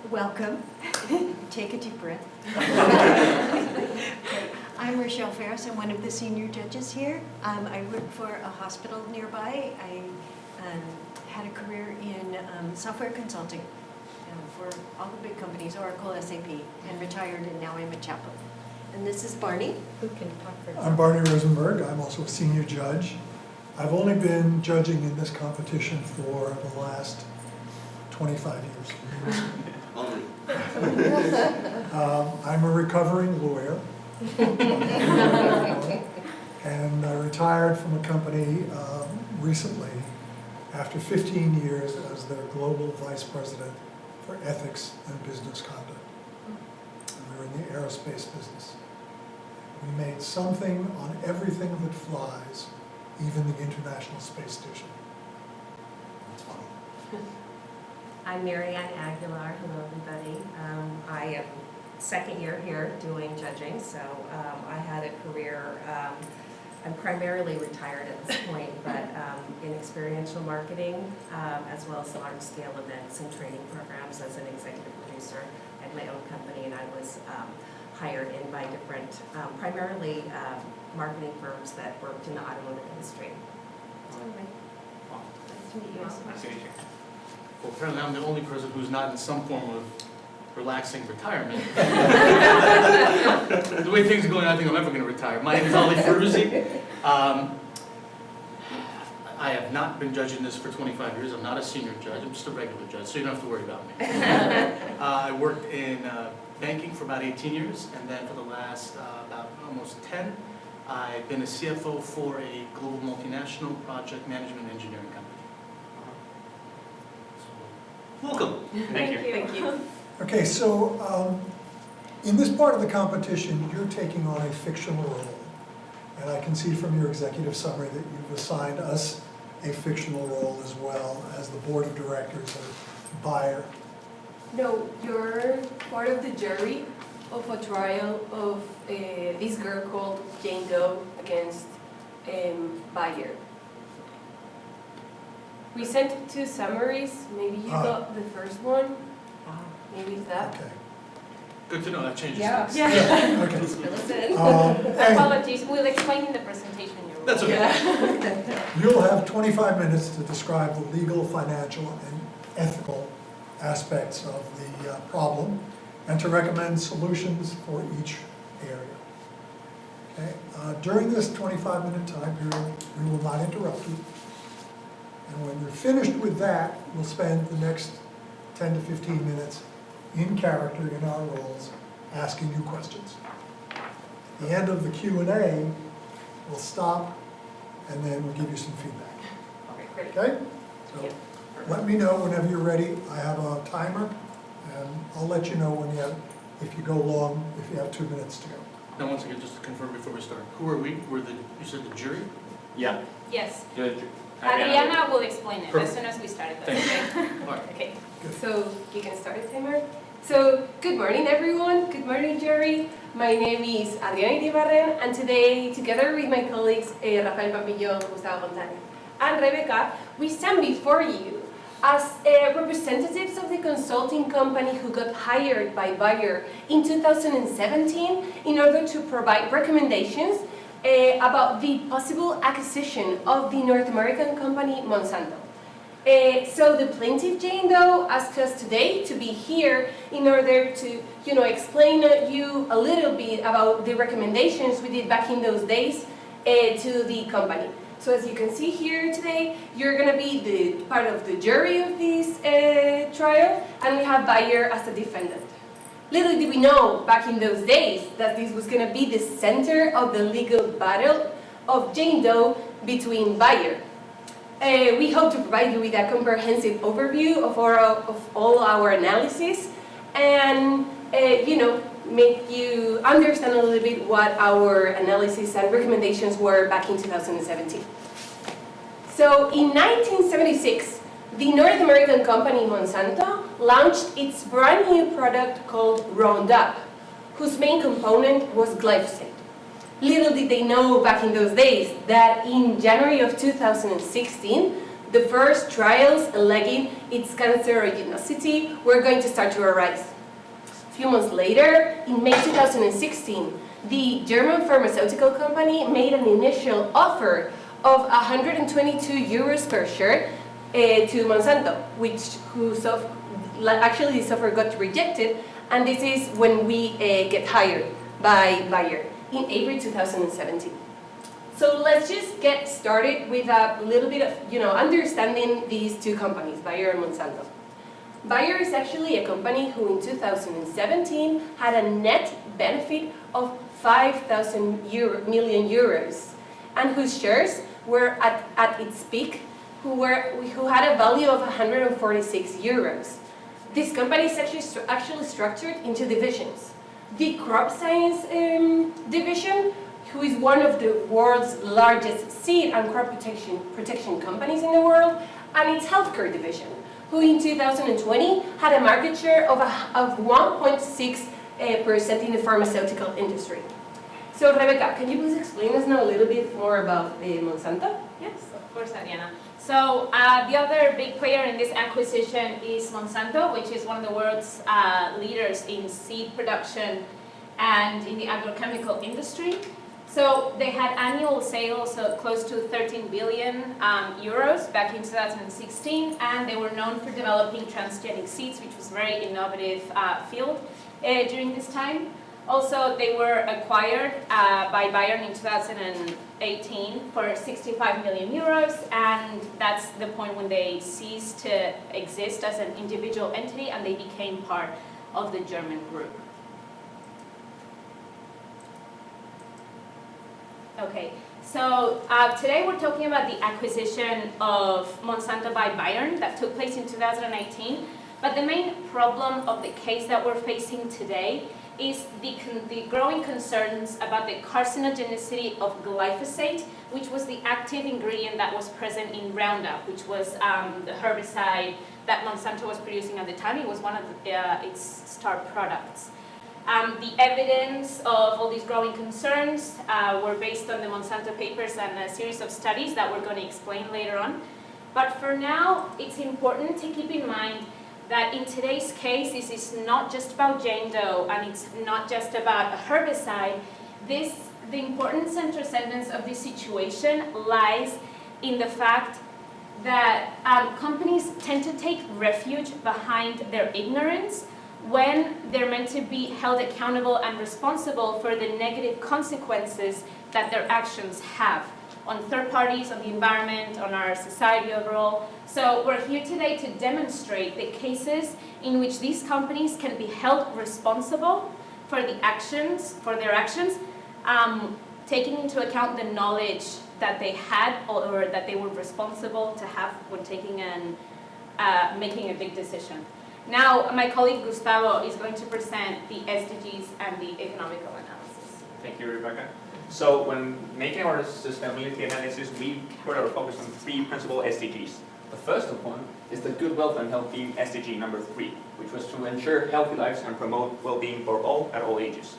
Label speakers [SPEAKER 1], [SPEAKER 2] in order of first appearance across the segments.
[SPEAKER 1] Welcome. Take a deep breath. I'm Rochelle Ferris. I'm one of the senior judges here. I work for a hospital nearby. I had a career in software consulting for all the big companies, Oracle, SAP, and retired, and now I'm a chaplain. And this is Barney, who can talk for himself.
[SPEAKER 2] I'm Barney Rosenberg. I'm also a senior judge. I've only been judging in this competition for the last 25 years.
[SPEAKER 3] Only.
[SPEAKER 2] I'm a recovering lawyer. And I retired from a company recently after 15 years as their global vice president for ethics and business conduct. And we were in the aerospace business. We made something on everything that flies, even the International Space Station. That's funny.
[SPEAKER 4] I'm Marianne Aguilar. Hello, everybody. I am second year here doing judging, so I had a career. I'm primarily retired at this point, but in experiential marketing, as well as large-scale events and training programs as an executive producer at my own company, and I was hired in by different, primarily marketing firms that worked in the automotive industry. So anyway, nice to meet you all.
[SPEAKER 3] Nice to meet you.
[SPEAKER 5] Well, apparently I'm the only person who's not in some form of relaxing retirement. The way things are going, I think I'm ever going to retire. My name is Ali Feruzzi. I have not been judging this for 25 years. I'm not a senior judge. I'm just a regular judge, so you don't have to worry about me. I worked in banking for about 18 years, and then for the last about almost 10, I've been a CFO for a global multinational project management engineering company.
[SPEAKER 3] Welcome.
[SPEAKER 4] Thank you. Thank you.
[SPEAKER 2] Okay, so in this part of the competition, you're taking on a fictional role. And I can see from your executive summary that you've assigned us a fictional role as well as the board of directors of Bayer.
[SPEAKER 6] No, you're part of the jury of a trial of this girl called Jane Doe against Bayer. We sent 2 summaries. Maybe you got the first one. Maybe it's that.
[SPEAKER 2] Okay.
[SPEAKER 5] Good to know, that changes
[SPEAKER 6] Yeah.
[SPEAKER 5] things.
[SPEAKER 2] Yeah, okay.
[SPEAKER 4] Fill us in.
[SPEAKER 2] And
[SPEAKER 7] Apologies, we'll explain in the presentation.
[SPEAKER 5] That's okay.
[SPEAKER 6] Yeah.
[SPEAKER 2] you'll have 25 minutes to describe the legal, financial, and ethical aspects of the problem and to recommend solutions for each area. Okay? During this 25-minute time period, we will not interrupt you. And when you're finished with that, we'll spend the next 10 to 15 minutes in character, in our roles, asking you questions. At the end of the Q&A, we'll stop, and then we'll give you some feedback.
[SPEAKER 6] Great.
[SPEAKER 2] Okay? So let me know whenever you're ready. I have a timer, and I'll let you know when you have, if you go long, if you have 2 minutes to go.
[SPEAKER 5] Now, once again, just to confirm before we start, who are we? We're the, you said the jury?
[SPEAKER 3] Yeah.
[SPEAKER 7] Yes,
[SPEAKER 3] Good.
[SPEAKER 7] Adriana will explain it as
[SPEAKER 5] Perfect.
[SPEAKER 7] soon as we start it.
[SPEAKER 5] Thank you.
[SPEAKER 7] Okay?
[SPEAKER 5] All right.
[SPEAKER 6] Okay, so you can start the timer. So, good morning everyone, good morning jury. My name is Adriana Iribarren, and today, together with my colleagues Rafael Pampillon, Gustavo González, and Rebecca, we stand before you as representatives of the consulting company who got hired by Bayer in 2017 in order to provide recommendations about the possible acquisition of the North American company Monsanto. So the plaintiff Jane Doe asked us today to be here in order to, explain to you a little bit about the recommendations we did back in those days to the company. So as you can see here today, you're going to be the part of the jury of this trial, and we have Bayer as a defendant. Little did we know back in those days that this was going to be the center of the legal battle of Jane Doe between Bayer. We hope to provide you with a comprehensive overview of all our analysis and, make you understand a little bit what our analysis and recommendations were back in 2017. So in 1976, the North American company Monsanto launched its brand new product called Roundup, whose main component was glyphosate. Little did they know back in those days that in January of 2016, the first trials alleging its cancerogenicity were going to start to arise. A few months later, in May 2016, the German pharmaceutical company made an initial offer of 122 euros per share to Monsanto, actually this offer got rejected, and this is when we get hired by Bayer in April 2017. So let's just get started with a little bit of understanding these two companies, Bayer and Monsanto. Bayer is actually a company who in 2017 had a net benefit of 5,000 million euros, and whose shares were at its peak, who had a value of 146 euros. This company is actually structured into divisions. The crop science division, who is one of the world's largest seed and crop protection companies in the world, and its healthcare division, who in 2020 had a market share of 1.6% in the pharmaceutical industry. So Rebecca, can you please explain us now a little bit more about Monsanto?
[SPEAKER 7] Yes, of course, Adriana. So the other big player in this acquisition is Monsanto, which is one of the world's leaders in seed production and in the agrochemical industry. So they had annual sales of close to 13 billion euros back in 2016, and they were known for developing transgenic seeds, which was a very innovative field during this time. Also, they were acquired by Bayer in 2018 for 65 million euros, and that's the point when they ceased to exist as an individual entity and they became part of the German group. Okay, so today we're talking about the acquisition of Monsanto by Bayer that took place in 2018, but the main problem of the case that we're facing today is the growing concerns about the carcinogenicity of glyphosate, which was the active ingredient that was present in Roundup, which was the herbicide that Monsanto was producing at the time. It was one of its star products. The evidence of all these growing concerns were based on the Monsanto papers and a series of studies that we're going to explain later on. But for now, it's important to keep in mind that in today's case, this is not just about Jane Doe and it's not just about a herbicide. The important central sentence of this situation lies in the fact that companies tend to take refuge behind their ignorance when they're meant to be held accountable and responsible for the negative consequences that their actions have on third parties, on the environment, on our society overall. So we're here today to demonstrate the cases in which these companies can be held responsible for their actions, taking into account the knowledge that they had or that they were responsible to have when taking and making a big decision. Now, my colleague Gustavo is going to present the SDGs and the economical analysis.
[SPEAKER 8] Thank you, Rebecca. So when making our sustainability analysis, we put our focus on three principal SDGs. The first of one is the good, wealth, and healthy SDG number 3, which was to ensure healthy lives and promote well-being for all at all ages.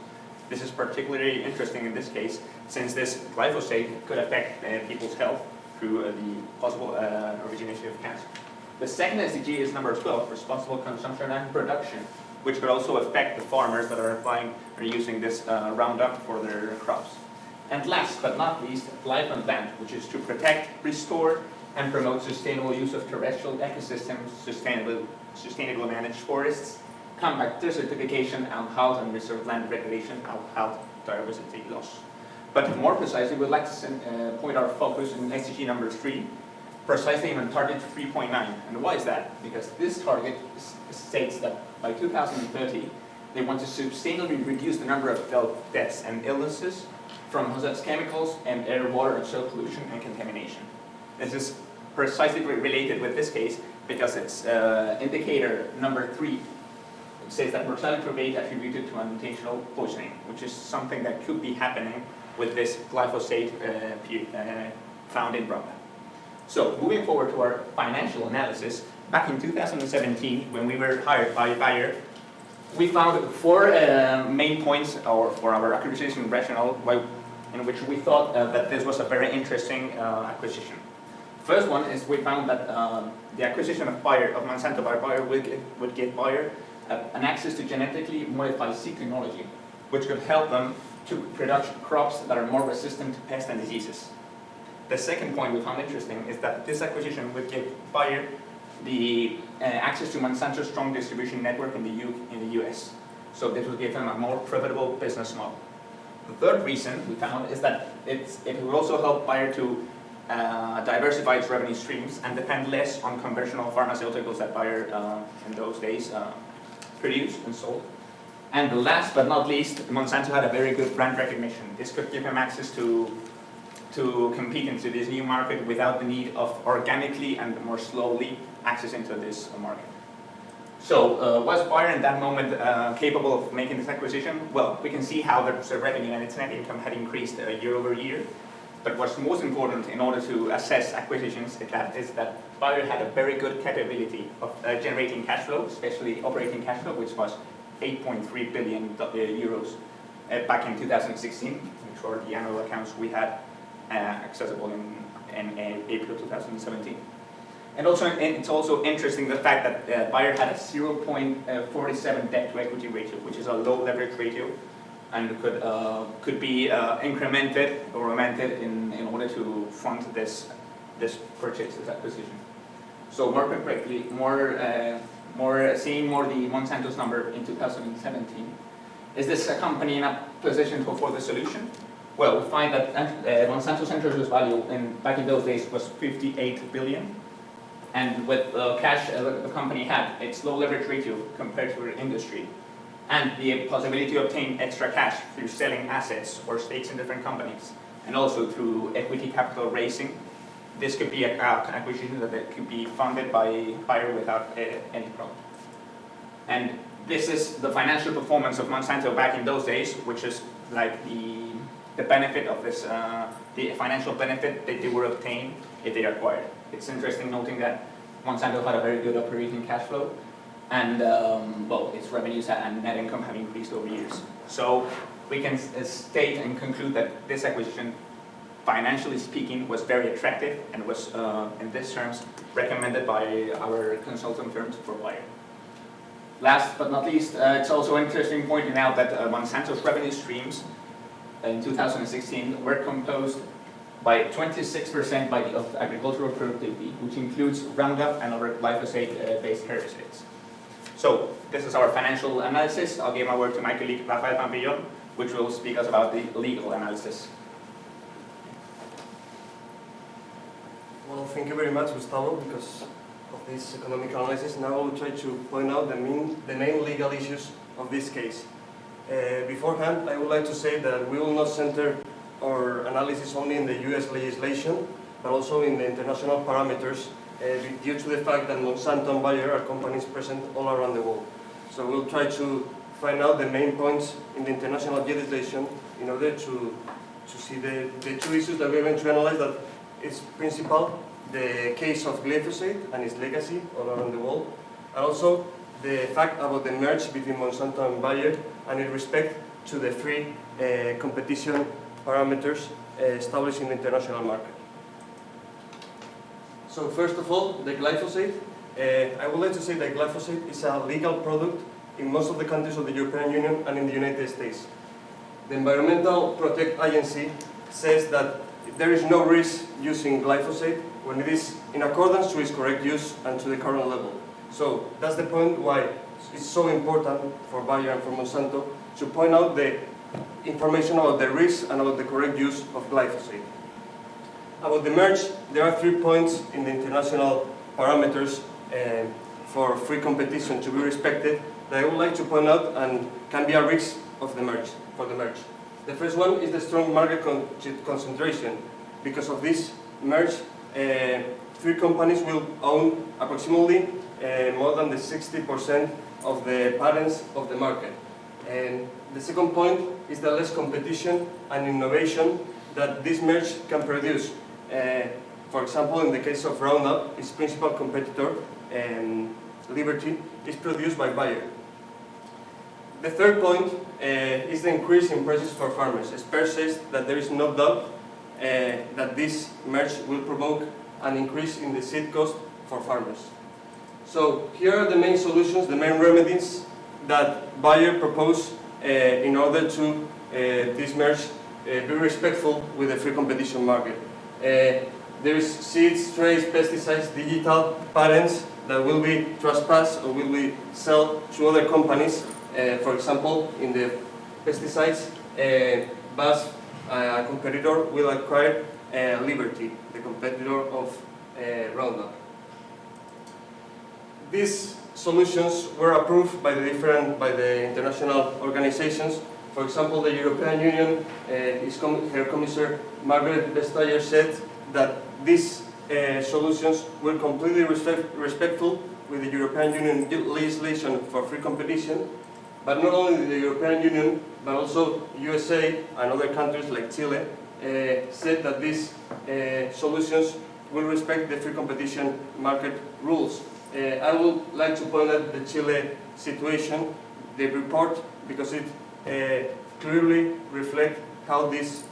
[SPEAKER 8] This is particularly interesting in this case, since this glyphosate could affect people's health through the possible origination of cancer. The second SDG is number 12, responsible consumption and production, which could also affect the farmers that are applying or using this Roundup for their crops. And last but not least, life on land, which is to protect, restore, and promote sustainable use of terrestrial ecosystems, sustainable managed forests, combat desertification, and health and reserve land regulation, and health diversity loss. But more precisely, we'd like to point our focus in SDG number 3, precisely on target 3.9. And why is that? Because this target states that by 2030, they want to sustainably reduce the number of deaths and illnesses from hazardous chemicals and air, water, and soil pollution and contamination. This is precisely related with this case because it's indicator number 3. It says that mortality rate attributed to unintentional poisoning, which is something that could be happening with this glyphosate found in Roundup. So moving forward to our financial analysis, back in 2017, when we were hired by Bayer, we found 4 main points for our acquisition rationale in which we thought that this was a very interesting acquisition. First one is we found that the acquisition of Monsanto by Bayer would give Bayer an access to genetically modified seed technology, which could help them to produce crops that are more resistant to pests and diseases. The second point we found interesting is that this acquisition would give Bayer the access to Monsanto's strong distribution network in the US. So this would give them a more profitable business model. The third reason we found is that it will also help Bayer to diversify its revenue streams and depend less on conventional pharmaceuticals that Bayer in those days produced and sold. And last but not least, Monsanto had a very good brand recognition. This could give him access to compete into this new market without the need of organically and more slowly access into this market. So was Bayer in that moment capable of making this acquisition? Well, we can see how the revenue and its net income had increased year over year. But what's most important in order to assess acquisitions is that Bayer had a very good capability of generating cash flow, especially operating cash flow, which was 8.3 billion euros back in 2016, which were the annual accounts we had accessible in April 2017. And also, it's also interesting the fact that Bayer had a 0.47 debt to equity ratio, which is a low leverage ratio, and could be incremented or augmented in order to fund this purchase, this acquisition. So more concretely, seeing more the Monsanto's number in 2017, is this a company in a position to afford the solution? Well, we find that Monsanto's enterprise value back in those days was 58 billion. And with the cash the company had, its low leverage ratio compared to the industry, and the possibility to obtain extra cash through selling assets or stakes in different companies, and also through equity capital raising, this could be an acquisition that could be funded by Bayer without any problem. And this is the financial performance of Monsanto back in those days, which is like the benefit of this, the financial benefit that they were obtained if they acquired. It's interesting noting that Monsanto had a very good operating cash flow, and well, its revenues and net income have increased over years. So we can state and conclude that this acquisition, financially speaking, was very attractive and was, in these terms, recommended by our consultant firms for Bayer. Last but not least, it's also interesting pointing out that Monsanto's revenue streams in 2016 were composed by 26% of agricultural productivity, which includes Roundup and other glyphosate-based herbicides. So this is our financial analysis. I'll give my word to my colleague Rafael Pampillon, which will speak us about the legal analysis.
[SPEAKER 9] Well, thank you very much, Gustavo, because of this economic analysis. Now I will try to point out the main legal issues of this case. Beforehand, I would like to say that we will not center our analysis only in the US legislation, but also in the international parameters, due to the fact that Monsanto and Bayer are companies present all around the world. So we'll try to find out the main points in the international legislation in order to see the two issues that we're going to analyze, that is principal, the case of glyphosate and its legacy all around the world, and also the fact about the merge between Monsanto and Bayer, and in respect to the free competition parameters established in the international market. So first of all, the glyphosate. I would like to say that glyphosate is a legal product in most of the countries of the European Union and in the United States. The Environmental Protection Agency says that there is no risk using glyphosate when it is in accordance to its correct use and to the current level. So that's the point why it's so important for Bayer and for Monsanto to point out the information about the risks and about the correct use of glyphosate. About the merge, there are 3 points in the international parameters for free competition to be respected that I would like to point out and can be a risk of the merge, for the merge. The first one is the strong market concentration. Because of this merge, 3 companies will own approximately more than the 60% of the patents of the market. And the second point is the less competition and innovation that this merge can produce. For example, in the case of Roundup, its principal competitor, Liberty, is produced by Bayer. The third point is the increase in prices for farmers. Expert says that there is no doubt that this merge will provoke an increase in the seed cost for farmers. So here are the main solutions, the main remedies that Bayer proposed in order to this merge be respectful with the free competition market. There is seeds, traits, pesticides, digital patents that will be trespassed or will be sold to other companies. For example, in the pesticides, BASF, a competitor, will acquire Liberty, the competitor of Roundup. These solutions were approved by the international organizations. For example, the European Union, her Commissioner Margaret Vestager said that these solutions were completely respectful with the European Union legislation for free competition, but not only the European Union, but also USA and other countries like Chile said that these solutions will respect the free competition market rules. I would like to point out the Chile situation, the report, because it clearly reflects how these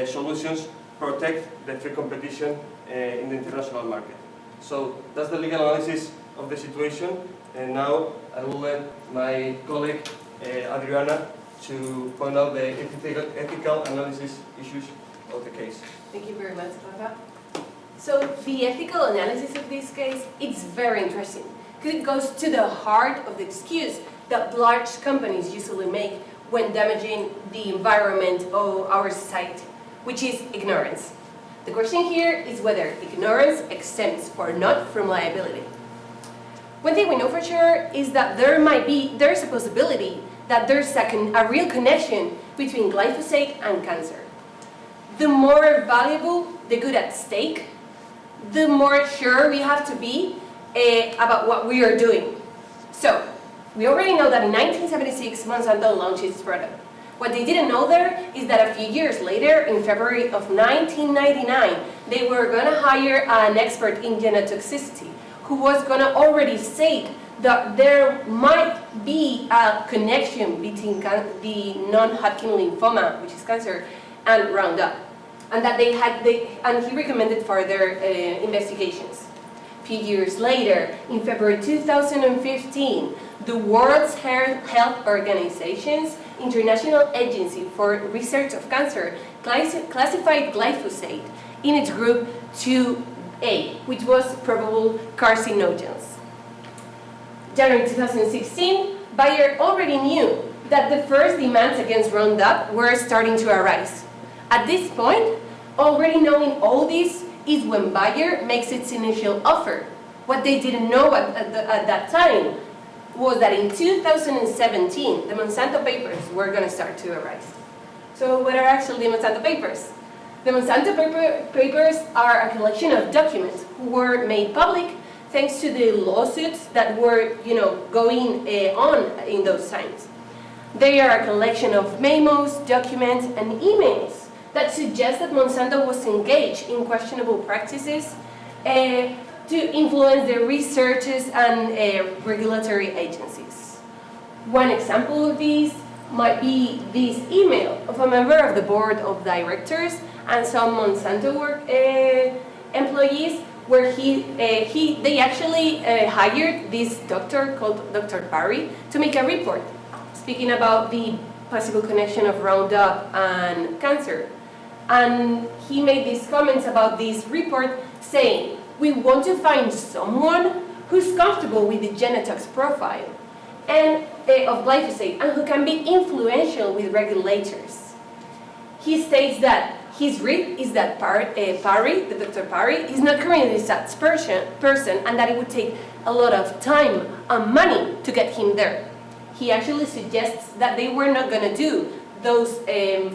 [SPEAKER 9] solutions protect the free competition in the international market. So that's the legal analysis of the situation, and now I will let my colleague Adriana to point out the ethical analysis issues of the case.
[SPEAKER 6] Thank you very much, Rafa. So the ethical analysis of this case, it's very interesting, because it goes to the heart of the excuse that large companies usually make when damaging the environment or our society, which is ignorance. The question here is whether ignorance exempts or not from liability. One thing we know for sure is that there's a possibility that there's a real connection between glyphosate and cancer. The more valuable the good at stake, the more sure we have to be about what we are doing. So, we already know that in 1976, Monsanto launched its product. What they didn't know there is that a few years later, in February of 1999, they were going to hire an expert in genotoxicity who was going to already state that there might be a connection between the non-Hodgkin lymphoma, which is cancer, and Roundup, and that and he recommended further investigations. A few years later, in February 2015, the World Health Organization's International Agency for Research of Cancer classified glyphosate in its group 2A, which was probable carcinogens. January 2016, Bayer already knew that the first demands against Roundup were starting to arise. At this point, already knowing all this is when Bayer makes its initial offer. What they didn't know at that time was that in 2017, the Monsanto papers were going to start to arise. So what are actually the Monsanto papers? The Monsanto papers are a collection of documents who were made public thanks to the lawsuits that were, going on in those times. They are a collection of memos, documents, and emails that suggest that Monsanto was engaged in questionable practices to influence the researchers and regulatory agencies. One example of these might be this email of a member of the board of directors and some Monsanto employees, where they actually hired this doctor called Dr. Parry to make a report speaking about the possible connection of Roundup and cancer. And he made these comments about this report saying, "We want to find someone who's comfortable with the genotox profile and of glyphosate and who can be influential with regulators." He states that his read is that Parry, the Dr. Parry, is not currently such person and that it would take a lot of time and money to get him there. He actually suggests that they were not going to do those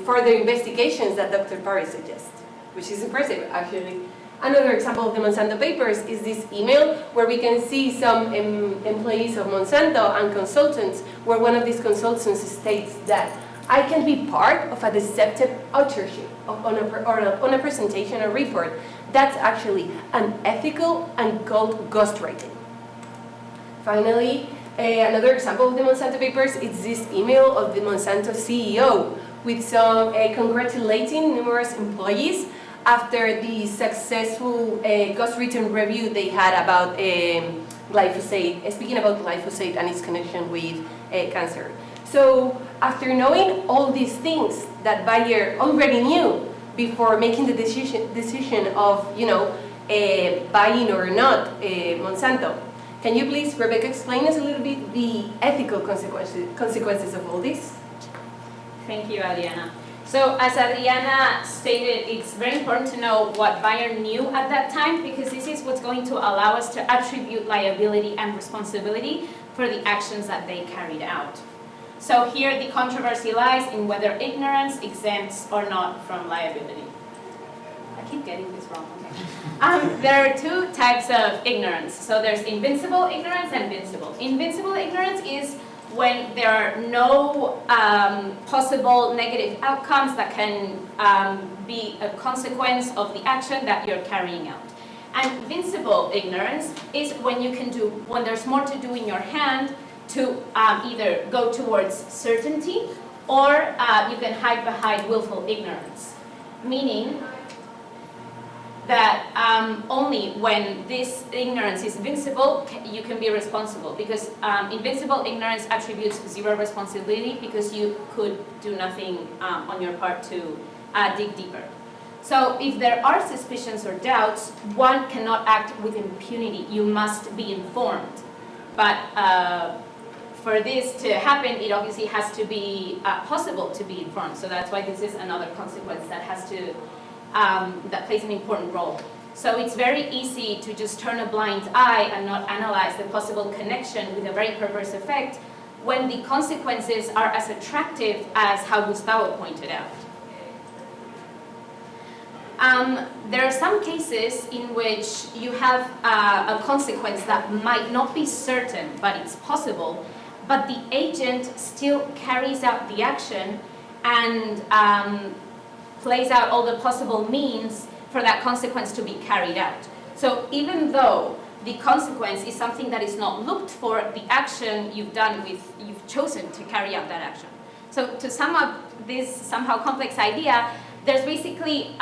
[SPEAKER 6] further investigations that Dr. Parry suggests, which is impressive, actually. Another example of the Monsanto papers is this email where we can see some employees of Monsanto and consultants, where one of these consultants states that I can be part of a deceptive authorship on a presentation or report. That's actually unethical and called ghostwriting. Finally, another example of the Monsanto papers is this email of the Monsanto CEO with some congratulating numerous employees after the successful cost-return review they had about glyphosate, speaking about glyphosate and its connection with cancer. So after knowing all these things that Bayer already knew before making the decision of, buying or not Monsanto, can you please, Rebecca, explain us a little bit the ethical consequences of all this?
[SPEAKER 7] Thank you, Adriana. So as Adriana stated, it's very important to know what Bayer knew at that time, because this is what's going to allow us to attribute liability and responsibility for the actions that they carried out. So here the controversy lies in whether ignorance exempts or not from liability. I keep getting this wrong. Okay. There are two types of ignorance. So there's invincible ignorance and vincible. Invincible ignorance is when there are no possible negative outcomes that can be a consequence of the action that you're carrying out. And vincible ignorance is when when there's more to do in your hand to either go towards certainty or you can hide behind willful ignorance. Meaning that only when this ignorance is invincible, you can be responsible, because invincible ignorance attributes zero responsibility because you could do nothing on your part to dig deeper. So if there are suspicions or doubts, one cannot act with impunity. You must be informed. But for this to happen, it obviously has to be possible to be informed. So that's why this is another consequence that has to that plays an important role. So it's very easy to just turn a blind eye and not analyze the possible connection with a very perverse effect when the consequences are as attractive as how Gustavo pointed out. There are some cases in which you have a consequence that might not be certain, but it's possible, but the agent still carries out the action and plays out all the possible means for that consequence to be carried out. So even though the consequence is something that is not looked for, the action you've chosen to carry out that action. So to sum up this somehow complex idea, there's basically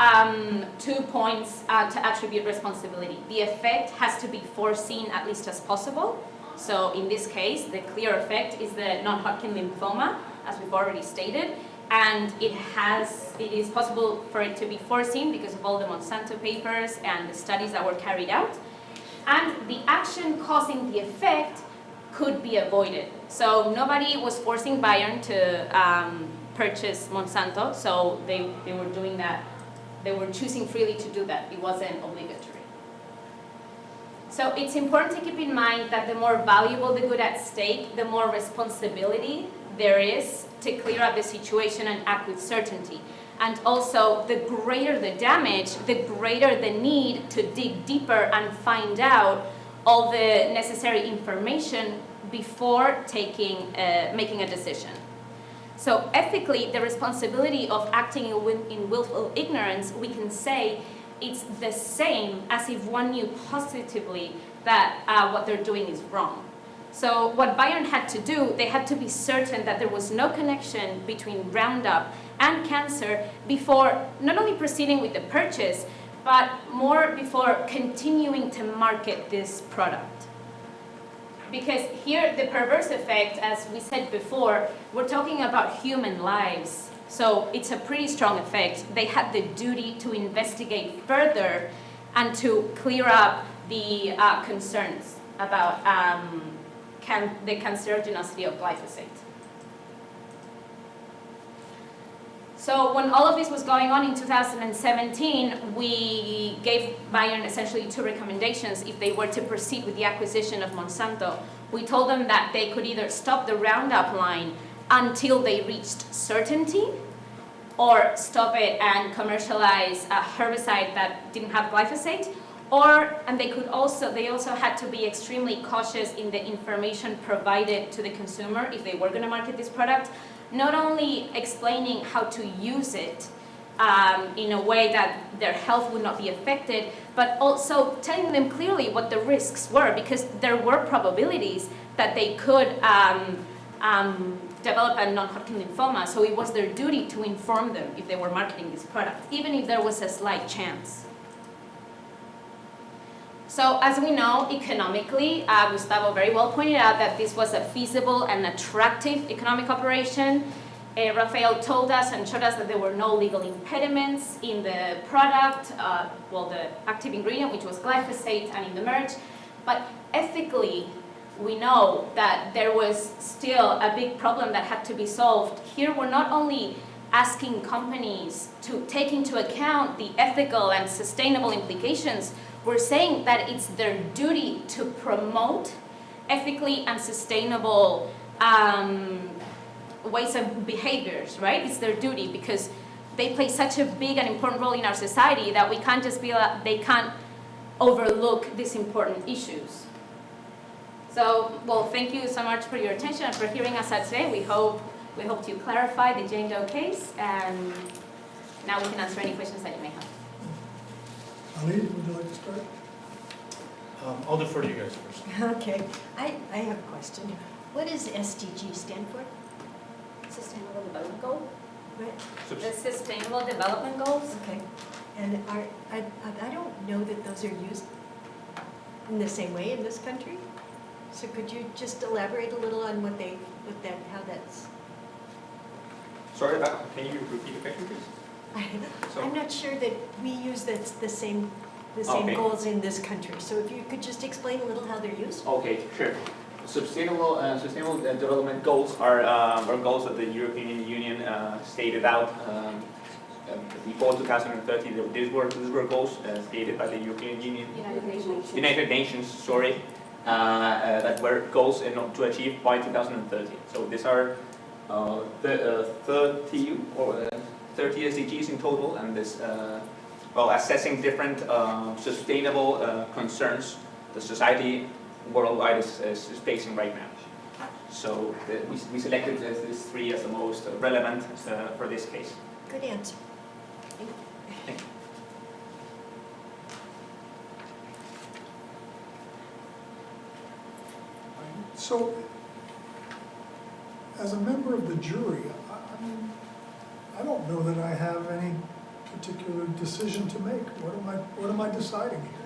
[SPEAKER 7] 2 points to attribute responsibility. The effect has to be foreseen at least as possible. So in this case, the clear effect is the non-Hodgkin lymphoma, as we've already stated. And it is possible for it to be foreseen because of all the Monsanto papers and the studies that were carried out. And the action causing the effect could be avoided. So nobody was forcing Bayer to purchase Monsanto, so they were doing that. They were choosing freely to do that. It wasn't obligatory. So it's important to keep in mind that the more valuable the good at stake, the more responsibility there is to clear up the situation and act with certainty. And also, the greater the damage, the greater the need to dig deeper and find out all the necessary information before making a decision. So ethically, the responsibility of acting in willful ignorance, we can say it's the same as if one knew positively that what they're doing is wrong. So what Bayer had to do, they had to be certain that there was no connection between Roundup and cancer before not only proceeding with the purchase, but more before continuing to market this product. Because here the perverse effect, as we said before, we're talking about human lives. So it's a pretty strong effect. They had the duty to investigate further and to clear up the concerns about the cancerogenicity of glyphosate. So when all of this was going on in 2017, we gave Bayer essentially 2 recommendations if they were to proceed with the acquisition of Monsanto. We told them that they could either stop the Roundup line until they reached certainty, or stop it and commercialize a herbicide that didn't have glyphosate, and they also had to be extremely cautious in the information provided to the consumer if they were going to market this product, not only explaining how to use it in a way that their health would not be affected, but also telling them clearly what the risks were, because there were probabilities that they could develop a non-Hodgkin lymphoma, so it was their duty to inform them if they were marketing this product, even if there was a slight chance. So as we know, economically, Gustavo very well pointed out that this was a feasible and attractive economic operation. Rafael told us and showed us that there were no legal impediments in the product, the active ingredient, which was glyphosate, and in the merge. But ethically, we know that there was still a big problem that had to be solved. Here, we're not only asking companies to take into account the ethical and sustainable implications, we're saying that it's their duty to promote ethically and sustainable ways of behaviors, right? It's their duty because they play such a big and important role in our society that we can't just be like, they can't overlook these important issues. So, well, thank you so much for your attention and for hearing us out today. We hope to clarify the Jane Doe case, and now we can answer any questions that you may have.
[SPEAKER 2] Ali, would you like to start?
[SPEAKER 5] I'll defer to you guys first.
[SPEAKER 1] Okay, I have a question. What does SDG stand for?
[SPEAKER 7] Sustainable Development Goal?
[SPEAKER 1] Right.
[SPEAKER 7] The Sustainable Development Goals?
[SPEAKER 1] Okay, and I don't know that those are used in the same way in this country. So could you just elaborate a little on how that's?
[SPEAKER 8] Sorry, can you repeat the question, please? So-
[SPEAKER 1] I'm not sure that we use the same
[SPEAKER 8] Okay.
[SPEAKER 1] goals in this country. So if you could just explain a little how they're used?
[SPEAKER 8] Okay, sure. Sustainable development goals are goals that the European Union stated out before 2030. These were goals stated by the European Union. United Nations, sorry, that were goals to achieve by 2030. So these are 30 SDGs in total, and this assessing different sustainable concerns the society worldwide is facing right now. So we selected these three as the most relevant for this case.
[SPEAKER 1] Good answer.
[SPEAKER 8] Thank you.
[SPEAKER 2] So, as a member of the jury, I don't know that I have any particular decision to make. What am I deciding here?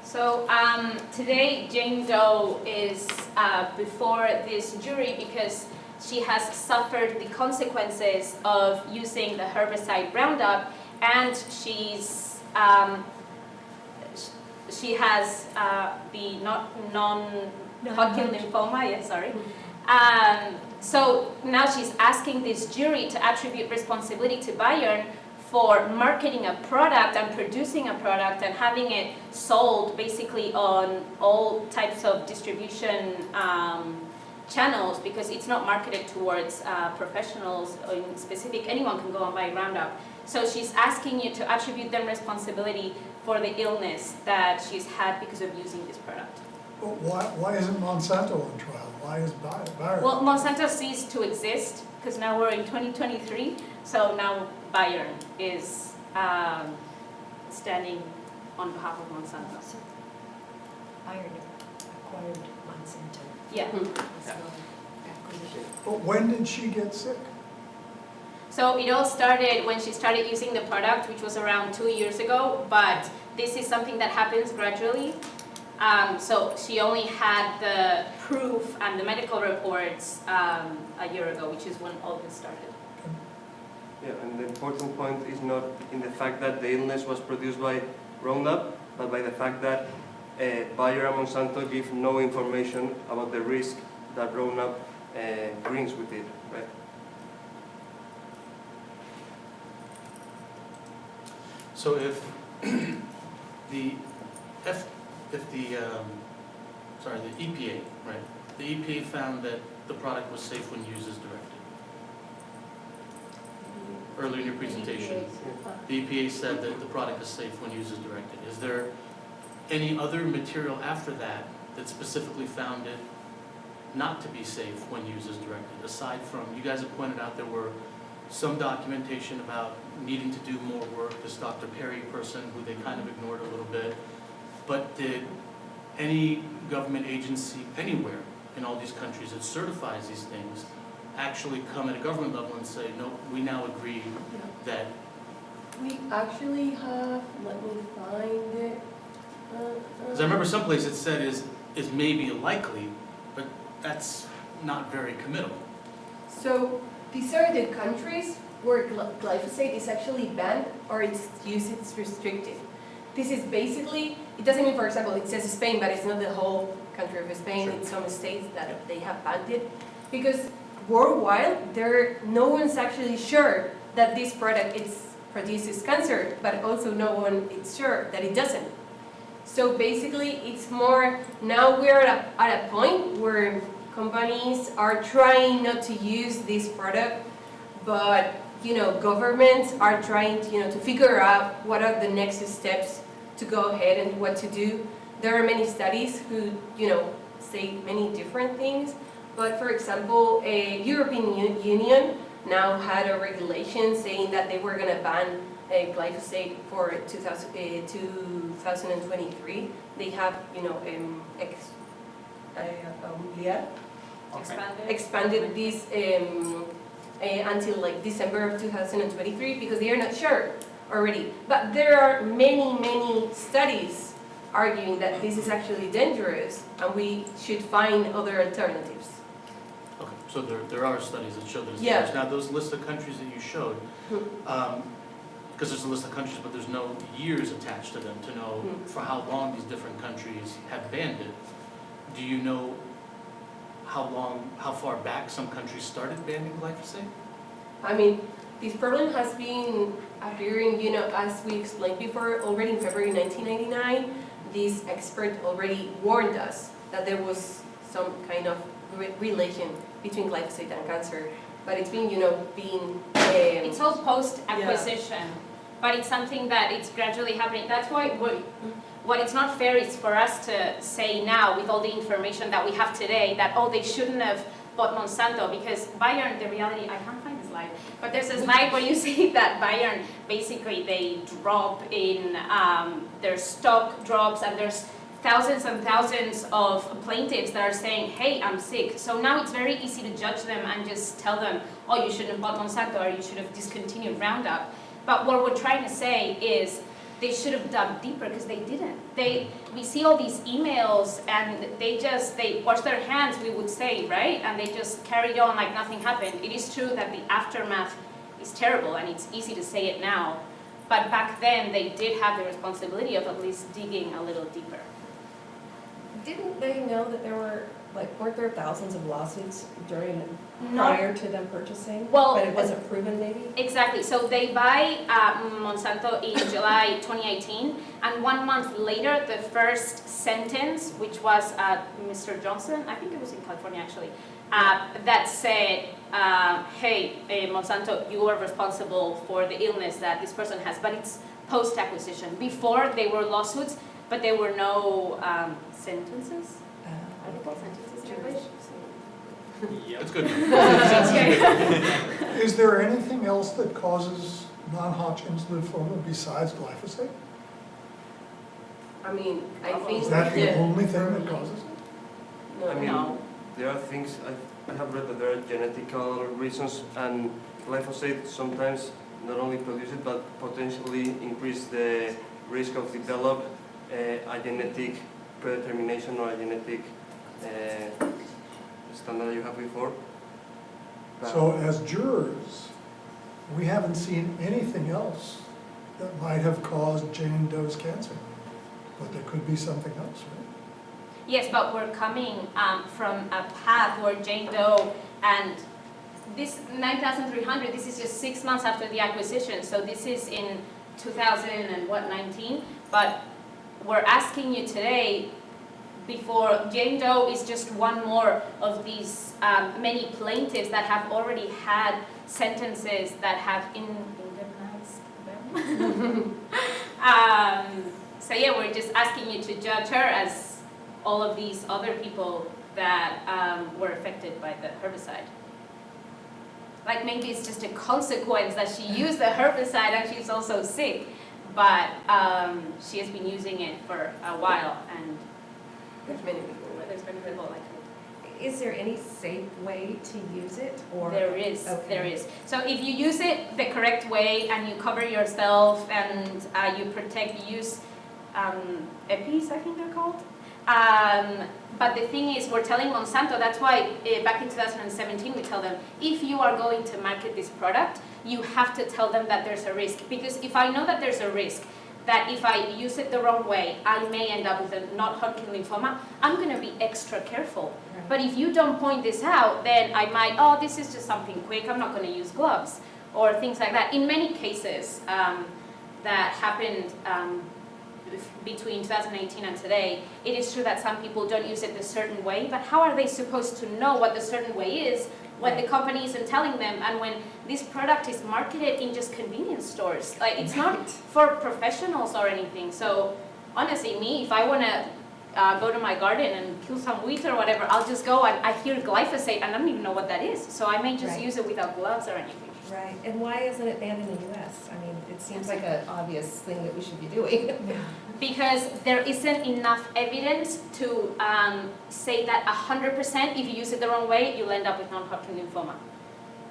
[SPEAKER 7] So today Jane Doe is before this jury because she has suffered the consequences of using the herbicide Roundup, and she has the non-Hodgkin lymphoma. Yes, sorry. So now she's asking this jury to attribute responsibility to Bayern for marketing a product and producing a product and having it sold basically on all types of distribution channels, because it's not marketed towards professionals or in specific. Anyone can go and buy Roundup. So she's asking you to attribute them responsibility for the illness that she's had because of using this product.
[SPEAKER 2] Well, why isn't Monsanto on trial? Why is Bayer?
[SPEAKER 7] Well, Monsanto ceased to exist because now we're in 2023, so now Bayern is standing on behalf of Monsanto.
[SPEAKER 1] So, Bayern acquired Monsanto.
[SPEAKER 7] Yeah.
[SPEAKER 1] So, acquisition.
[SPEAKER 2] But when did she get sick?
[SPEAKER 7] So it all started when she started using the product, which was around 2 years ago, but this is something that happens gradually. So she only had the proof and the medical reports a year ago, which is when all this started.
[SPEAKER 9] Yeah, and the important point is not in the fact that the illness was produced by Roundup, but by the fact that Bayer and Monsanto give no information about the risk that Roundup brings with it, right?
[SPEAKER 5] So if the EPA, right? The EPA found that the product was safe when used as directed. Earlier in your presentation, the EPA said that the product is safe when used as directed. Is there any other material after that that specifically found it not to be safe when used as directed? Aside from, you guys have pointed out there were some documentation about needing to do more work, this Dr. Perry person who they kind of ignored a little bit. But did any government agency anywhere in all these countries that certifies these things actually come at a government level and say, no, we now agree that,
[SPEAKER 6] We actually have, let me find it.
[SPEAKER 5] because I remember someplace it said is maybe likely, but that's not very committal.
[SPEAKER 6] So these are the countries where glyphosate is actually banned or its use is restricted. This is basically, it doesn't mean, for example, it says Spain, but it's not the whole country of Spain.
[SPEAKER 5] Sure.
[SPEAKER 6] In some states that they have banned it. Because worldwide, no one's actually sure that this product produces cancer, but also no one is sure that it doesn't. So basically, it's more, now we're at a point where companies are trying not to use this product, but governments are trying to figure out what are the next steps to go ahead and what to do. There are many studies who say many different things, but for example, a European Union now had a regulation saying that they were going to ban glyphosate for 2023. They have expanded this until like December of 2023 because they are not sure already. But there are many studies arguing that this is actually dangerous and we should find other alternatives.
[SPEAKER 5] Okay, so there are studies that show that it's
[SPEAKER 6] Yeah.
[SPEAKER 5] dangerous. Now, those list of countries that you showed, because there's a list of countries, but there's no years attached to them to know for how long these different countries have banned it. Do you know how far back some countries started banning glyphosate?
[SPEAKER 6] I mean, this problem has been appearing, as we explained before, already in February 1999. This expert already warned us that there was some kind of relation between glyphosate and cancer. But it's been, being...
[SPEAKER 7] It's all post-acquisition, but it's something that it's gradually happening. That's why what it's not fair is for us to say now, with all the information that we have today, that, they shouldn't have bought Monsanto, because Bayern, the reality, I can't find the slide, but there's a slide where you see that Bayern, basically, they drop in, their stock drops, and there's thousands and thousands of plaintiffs that are saying, hey, I'm sick. So now it's very easy to judge them and just tell them, you shouldn't have bought Monsanto, or you should have discontinued Roundup. But what we're trying to say is they should have dug deeper, because they didn't. We see all these emails and they wash their hands, we would say, right? And they just carried on like nothing happened. It is true that the aftermath is terrible, and it's easy to say it now. But back then, they did have the responsibility of at least digging a little deeper.
[SPEAKER 4] Didn't they know that there were, weren't there thousands of lawsuits
[SPEAKER 7] No.
[SPEAKER 4] prior to them purchasing?
[SPEAKER 7] Well,
[SPEAKER 4] But it wasn't proven maybe?
[SPEAKER 7] Exactly. So they buy Monsanto in July 2018, and 1 month later, the first sentence, which was Mr. Johnson, I think it was in California actually, that said, hey, Monsanto, you are responsible for the illness that this person has. But it's post-acquisition. Before, they were lawsuits, but there were no sentences. Are they called sentences in English?
[SPEAKER 5] That's good.
[SPEAKER 2] Is there anything else that causes non-Hodgkin's lymphoma besides glyphosate?
[SPEAKER 6] I mean, I think...
[SPEAKER 2] Is that the only thing that causes it?
[SPEAKER 6] No.
[SPEAKER 9] I mean,
[SPEAKER 7] No.
[SPEAKER 9] there are things, I have read that there are genetical reasons, and glyphosate sometimes not only produce it, but potentially increase the risk of develop a genetic predetermination or a genetic standard you have before.
[SPEAKER 2] So as jurors, we haven't seen anything else that might have caused Jane Doe's cancer. But there could be something else, right?
[SPEAKER 7] Yes, but we're coming from a path where Jane Doe and this 9,300, this is just 6 months after the acquisition, so this is in 2019, but we're asking you today, before Jane Doe is just one more of these many plaintiffs that have already had sentences that have indemnized them. So yeah, we're just asking you to judge her as all of these other people that were affected by the herbicide. Like maybe it's just a consequence that she used the herbicide and she's also sick, but she has been using it for a while, and
[SPEAKER 6] There's many people.
[SPEAKER 7] there's been people like
[SPEAKER 4] is there any safe way to use it, or?
[SPEAKER 7] There is,
[SPEAKER 4] Okay.
[SPEAKER 7] there is. So if you use it the correct way and you cover yourself and you protect, you use EPIs, I think they're called. But the thing is, we're telling Monsanto, that's why back in 2017 we tell them, if you are going to market this product, you have to tell them that there's a risk. Because if I know that there's a risk, that if I use it the wrong way, I may end up with a not-Hodgkin lymphoma, I'm going to be extra careful.
[SPEAKER 4] Right.
[SPEAKER 7] But if you don't point this out, then I might, oh, this is just something quick, I'm not going to use gloves, or things like that. In many cases that happened between 2018 and today, it is true that some people don't use it a certain way, but how are they supposed to know what the certain way is when the company isn't telling them, and when this product is marketed in just convenience stores? Like, it's not for professionals or anything. So honestly, me, if I want to go to my garden and kill some weeds or whatever, I'll just go and I hear glyphosate and I don't even know what that is. So I may just
[SPEAKER 4] Right.
[SPEAKER 7] use it without gloves or anything.
[SPEAKER 4] Right, and why isn't it banned in the US? I mean, it seems like an obvious thing that we should be doing.
[SPEAKER 7] Because there isn't enough evidence to say that 100% if you use it the wrong way, you'll end up with non-Hodgkin lymphoma.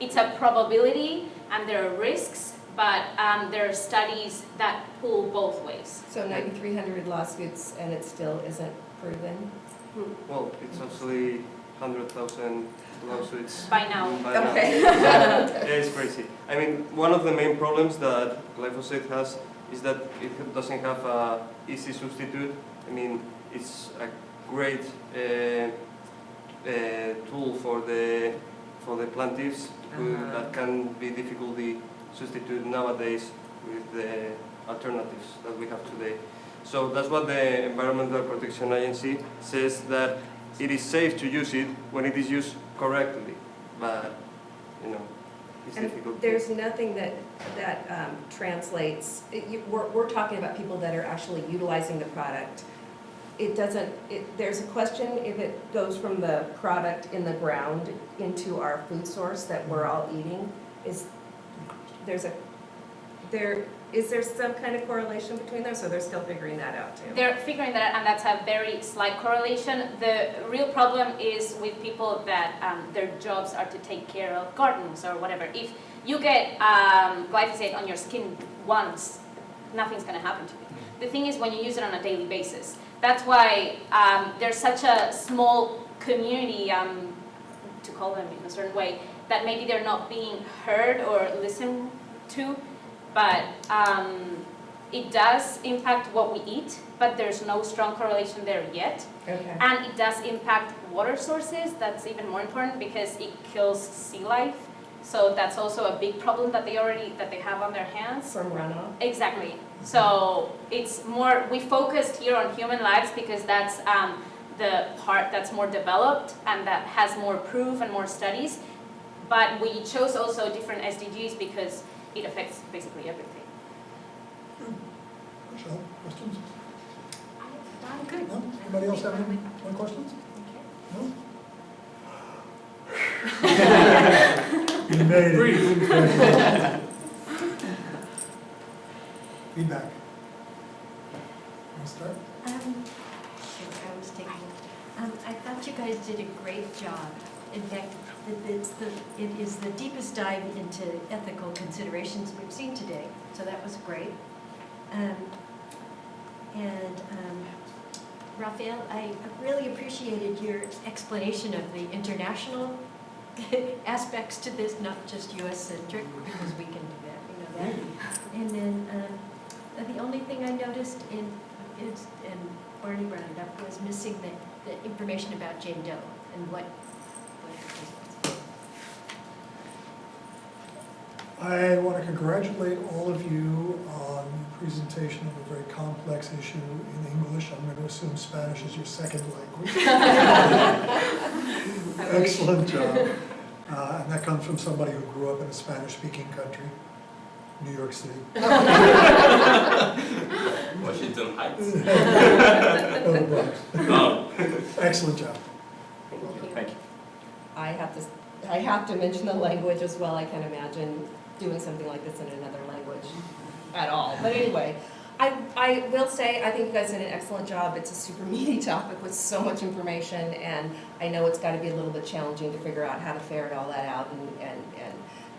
[SPEAKER 7] It's a probability and there are risks, but there are studies that pull both ways.
[SPEAKER 4] So 9,300 lawsuits and it still isn't proven?
[SPEAKER 9] Well, it's actually 100,000 lawsuits.
[SPEAKER 7] By now.
[SPEAKER 4] Okay.
[SPEAKER 9] Yeah, it's crazy. I mean, one of the main problems that glyphosate has is that it doesn't have an easy substitute. I mean, it's a great tool for the plaintiffs that can be difficultly substituted nowadays with the alternatives that we have today. So that's what the Environmental Protection Agency says, that it is safe to use it when it is used correctly, but you know, it's
[SPEAKER 4] And
[SPEAKER 9] difficult.
[SPEAKER 4] there's nothing that translates, we're talking about people that are actually utilizing the product. It doesn't, there's a question if it goes from the product in the ground into our food source that we're all eating. Is there some kind of correlation between those, so they're still figuring that out too?
[SPEAKER 7] They're figuring that out, and that's a very slight correlation. The real problem is with people that their jobs are to take care of gardens or whatever. If you get glyphosate on your skin once, nothing's going to happen to you. The thing is when you use it on a daily basis. That's why there's such a small community, to call them in a certain way, that maybe they're not being heard or listened to. But it does impact what we eat, but there's no strong correlation there yet.
[SPEAKER 4] Okay.
[SPEAKER 7] And it does impact water sources. That's even more important because it kills sea life. So that's also a big problem that they have on their hands.
[SPEAKER 4] From runoff?
[SPEAKER 7] Exactly. So it's more, we focused here on human lives because that's the part that's more developed and that has more proof and more studies. But we chose also different SDGs because it affects basically everything.
[SPEAKER 2] Michelle, questions?
[SPEAKER 1] I'm good.
[SPEAKER 2] No? Anybody else have any more questions? No? You made it. Feedback. Want to start?
[SPEAKER 1] I was taking, I thought you guys did a great job. In fact, it is the deepest dive into ethical considerations we've seen today, so that was great. Rafael, I really appreciated your explanation of the international aspects to this, not just US-centric, because we can do that, we know that. And then the only thing I noticed and Barney brought it up, was missing the information about Jane Doe and what
[SPEAKER 2] I want to congratulate all of you on the presentation of a very complex issue in English. I'm going to assume Spanish is your second language. Excellent job. And that comes from somebody who grew up in a Spanish-speaking country, New York City.
[SPEAKER 3] Washington Heights.
[SPEAKER 2] No, the Bronx.
[SPEAKER 3] Oh.
[SPEAKER 2] Excellent job.
[SPEAKER 8] Thank you.
[SPEAKER 4] I have to mention the language as well. I can't imagine doing something like this in another language at all. But anyway, I will say, I think you guys did an excellent job. It's a super meaty topic with so much information, and I know it's got to be a little bit challenging to figure out how to ferret all that out and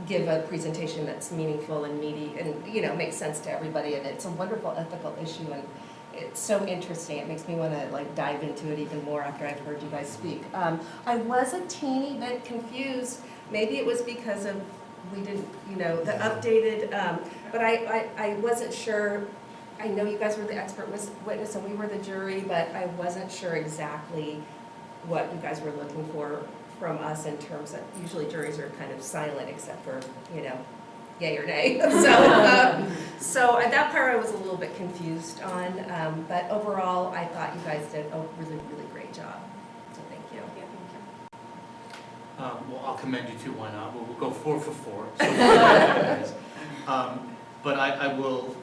[SPEAKER 4] give a presentation that's meaningful and meaty and, you know, makes sense to everybody. And it's a wonderful ethical issue, and it's so interesting. It makes me want to like dive into it even more after I've heard you guys speak. I was a teeny bit confused. Maybe it was because of we didn't, you know, the updated, but I wasn't sure. I know you guys were the expert witness and we were the jury, but I wasn't sure exactly what you guys were looking for from us in terms of, usually juries are kind of silent except for, you know, yay or nay. So that part I was a little bit confused on, but overall I thought you guys did a really, really great job. So thank you.
[SPEAKER 6] Yeah, thank you.
[SPEAKER 5] Well, I'll commend you too, why not? We'll go 4 for 4. So, but I will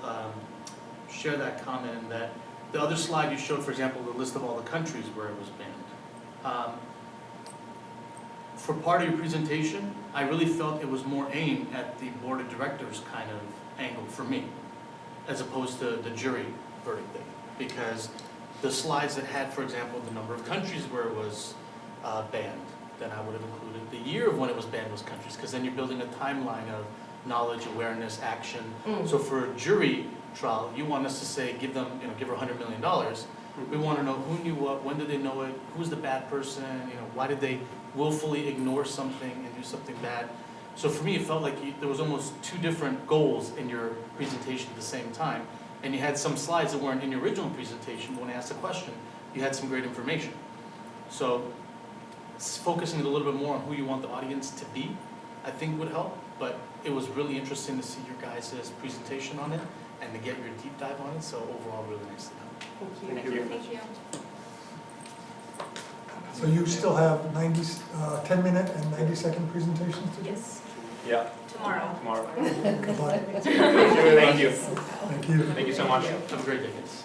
[SPEAKER 5] share that comment in that the other slide you showed, for example, the list of all the countries where it was banned. For part of your presentation, I really felt it was more aimed at the board of directors kind of angle for me, as opposed to the jury verdict thing. Because the slides that had, for example, the number of countries where it was banned, then I would have included the year of when it was banned was countries, because then you're building a timeline of knowledge, awareness, action. So for a jury trial, you want us to say, give them, you know, give her $100 million. We want to know who knew what, when did they know it, who's the bad person, you know, why did they willfully ignore something and do something bad. So for me, it felt like there was almost 2 different goals in your presentation at the same time. And you had some slides that weren't in your original presentation, but when I asked a question, you had some great information. So focusing a little bit more on who you want the audience to be, I think would help. But it was really interesting to see your guys' presentation on it and to get your deep dive on it. So overall, really nice to know.
[SPEAKER 6] Thank you. Thank you.
[SPEAKER 2] So you still have 10-minute and 90-second presentations to do?
[SPEAKER 4] Yes.
[SPEAKER 8] Yeah,
[SPEAKER 7] Tomorrow.
[SPEAKER 8] tomorrow.
[SPEAKER 2] Good luck.
[SPEAKER 8] Thank you.
[SPEAKER 2] Thank you.
[SPEAKER 8] Thank you so much.
[SPEAKER 5] Have a great day, guys.